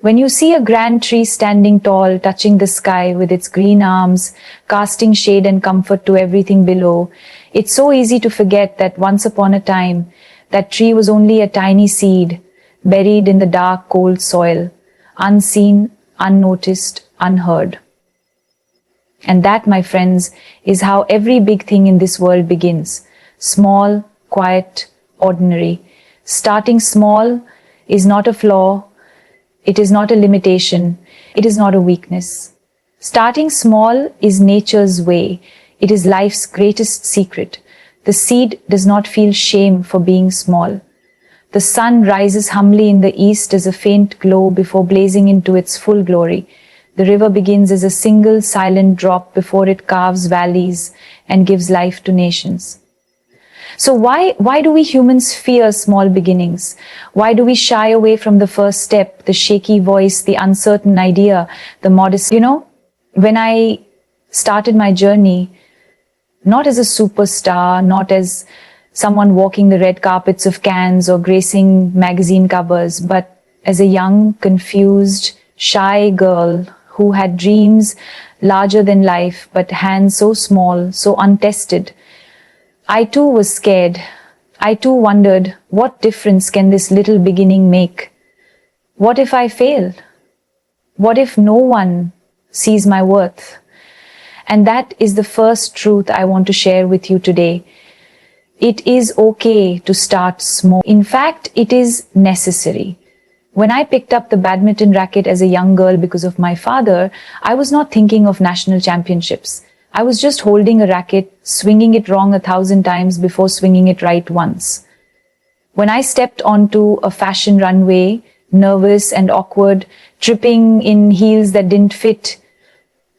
When you see a grand tree standing tall, touching the sky with its green arms, casting shade and comfort to everything below, it's so easy to forget that once upon a time, that tree was only a tiny seed, buried in the dark, cold soil, unseen, unnoticed, unheard. And that, my friends, is how every big thing in this world begins. Small, quiet, ordinary. Starting small is not a flaw. It is not a limitation. It is not a weakness. Starting small is nature's way. It is life's greatest secret. The seed does not feel shame for being small. The sun rises humbly in the east as a faint glow before blazing into its full glory. The river begins as a single silent drop before it carves valleys and gives life to nations. So why do we humans fear small beginnings? Why do we shy away from the first step, the shaky voice, the uncertain idea, the modest? When I started my journey, not as a superstar, not as someone walking the red carpets of Cannes or gracing magazine covers, but as a young, confused, shy girl who had dreams larger than life, but hands so small, so untested, I too was scared. I too wondered, what difference can this little beginning make? What if I fail? What if no one sees my worth? And that is the first truth I want to share with you today. It is okay to start small. In fact, it is necessary. When I picked up the badminton racket as a young girl because of my father, I was not thinking of national championships. I was just holding a racket, swinging it wrong 1,000 times before swinging it right once. When I stepped onto a fashion runway, nervous and awkward, tripping in heels that didn't fit,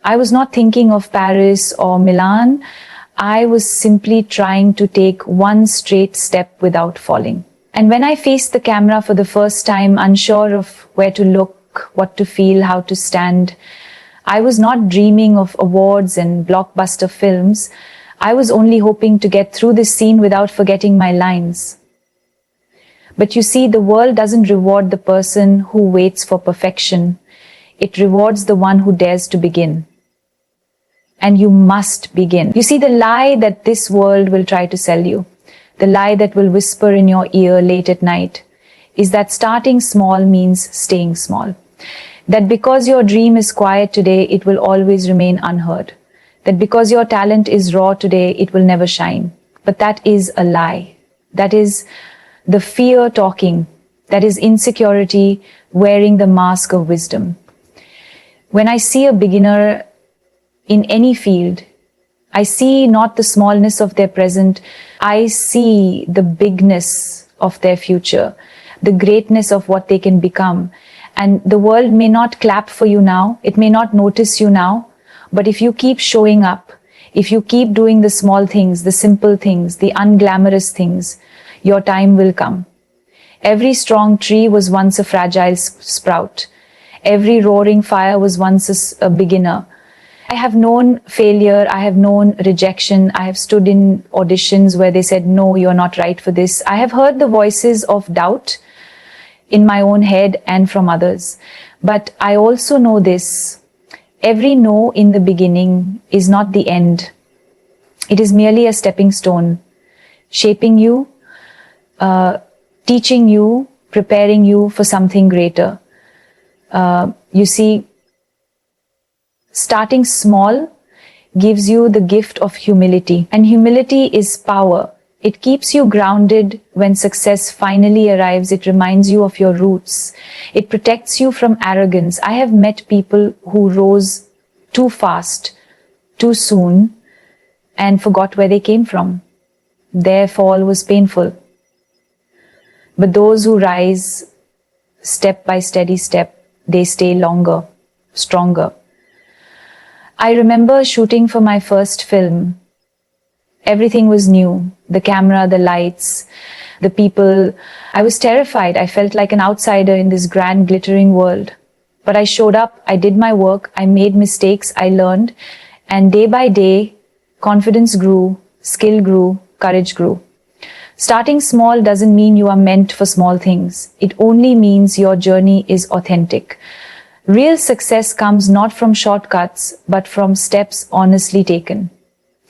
I was not thinking of Paris or Milan. I was simply trying to take one straight step without falling. And when I faced the camera for the first time, unsure of where to look, what to feel, how to stand, I was not dreaming of awards and blockbuster films. I was only hoping to get through this scene without forgetting my lines. But you see, the world doesn't reward the person who waits for perfection. It rewards the one who dares to begin. And you must begin. You see, the lie that this world will try to sell you, the lie that will whisper in your ear late at night, is that starting small means staying small. That because your dream is quiet today, it will always remain unheard. That because your talent is raw today, it will never shine. But that is a lie. That is the fear talking. That is insecurity wearing the mask of wisdom. When I see a beginner in any field, I see not the smallness of their present, I see the bigness of their future, the greatness of what they can become. And the world may not clap for you now, it may not notice you now, but if you keep showing up, if you keep doing the small things, the simple things, the unglamorous things, your time will come. Every strong tree was once a fragile sprout. Every roaring fire was once a beginner. I have known failure, I have known rejection, I have stood in auditions where they said, no, you're not right for this. I have heard the voices of doubt in my own head and from others. But I also know this, every no in the beginning is not the end. It is merely a stepping stone, shaping you, teaching you, preparing you for something greater. You see, starting small gives you the gift of humility. And humility is power. It keeps you grounded when success finally arrives. It reminds you of your roots. It protects you from arrogance. I have met people who rose too fast, too soon, and forgot where they came from. Their fall was painful. But those who rise step by steady step, they stay longer, stronger. I remember shooting for my first film. Everything was new. The camera, the lights, the people. I was terrified. I felt like an outsider in this grand, glittering world. But I showed up, I did my work, I made mistakes, I learned. And day by day, confidence grew, skill grew, courage grew. Starting small doesn't mean you are meant for small things. It only means your journey is authentic. Real success comes not from shortcuts, but from steps honestly taken.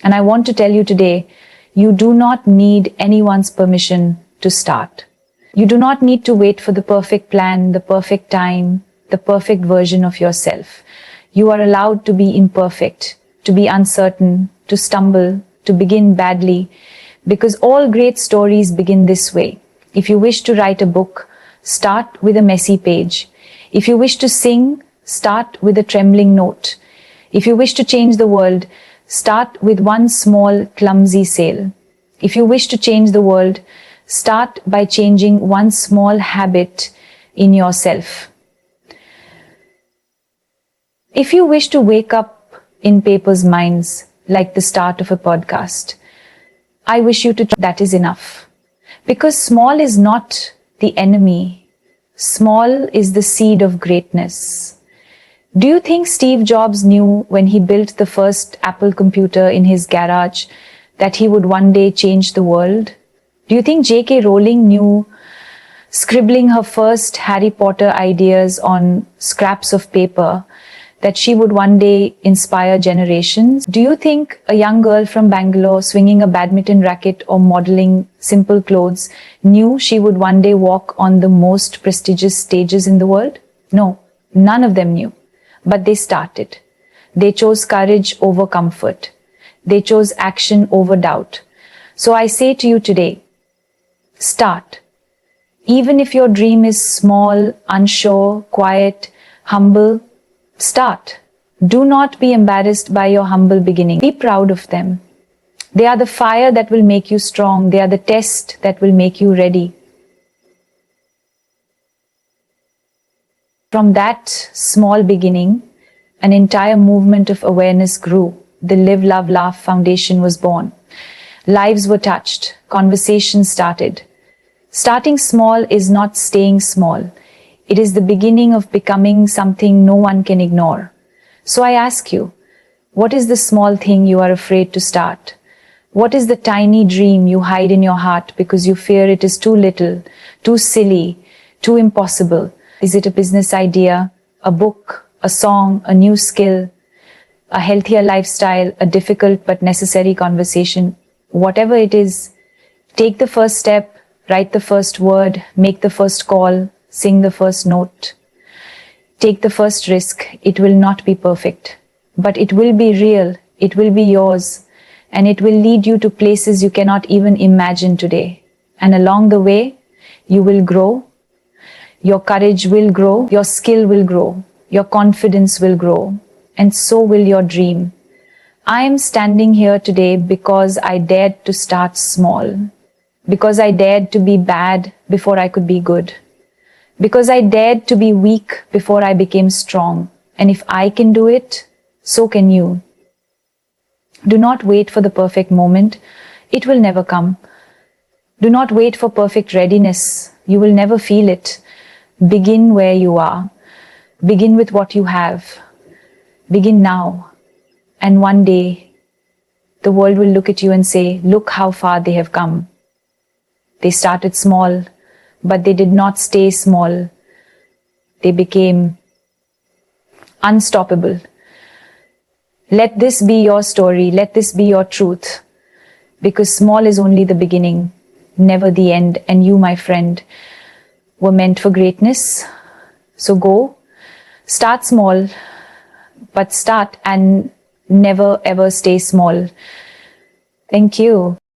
And I want to tell you today, you do not need anyone's permission to start. You do not need to wait for the perfect plan, the perfect time, the perfect version of yourself. You are allowed to be imperfect, to be uncertain, to stumble, to begin badly, because all great stories begin this way. If you wish to write a book, start with a messy page. If you wish to sing, start with a trembling note. If you wish to change the world, start with one small, clumsy sail. If you wish to change the world, start by changing one small habit in yourself. If you wish to wake up in people's minds like the start of a podcast, I wish you to try. That is enough. Because small is not the enemy. Small is the seed of greatness. Do you think Steve Jobs knew when he built the first Apple computer in his garage that he would one day change the world? Do you think J.K. Rowling knew, scribbling her first Harry Potter ideas on scraps of paper, that she would one day inspire generations? Do you think a young girl from Bangalore swinging a badminton racket or modeling simple clothes knew she would one day walk on the most prestigious stages in the world? No, none of them knew. But they started. They chose courage over comfort. They chose action over doubt. So I say to you today, start. Even if your dream is small, unsure, quiet, humble, start. Do not be embarrassed by your humble beginning. Be proud of them. They are the fire that will make you strong. They are the test that will make you ready. From that small beginning, an entire movement of awareness grew. The Live, Love, Laugh Foundation was born. Lives were touched. Conversations started. Starting small is not staying small. It is the beginning of becoming something no one can ignore. So I ask you, what is the small thing you are afraid to start? What is the tiny dream you hide in your heart because you fear it is too little, too silly, too impossible? Is it a business idea, a book, a song, a new skill, a healthier lifestyle, a difficult but necessary conversation? Whatever it is, take the first step, write the first word, make the first call, sing the first note. Take the first risk. It will not be perfect, but it will be real. It will be yours, and it will lead you to places you cannot even imagine today. And along the way, you will grow. Your courage will grow. Your skill will grow. Your confidence will grow. And so will your dream. I am standing here today because I dared to start small. Because I dared to be bad before I could be good. Because I dared to be weak before I became strong. And if I can do it, so can you. Do not wait for the perfect moment. It will never come. Do not wait for perfect readiness. You will never feel it. Begin where you are. Begin with what you have. Begin now. And one day, the world will look at you and say, look how far they have come. They started small, but they did not stay small. They became unstoppable. Let this be your story. Let this be your truth. Because small is only the beginning, never the end. And you, my friend, were meant for greatness. So go, start small, but start and never ever stay small. Thank you.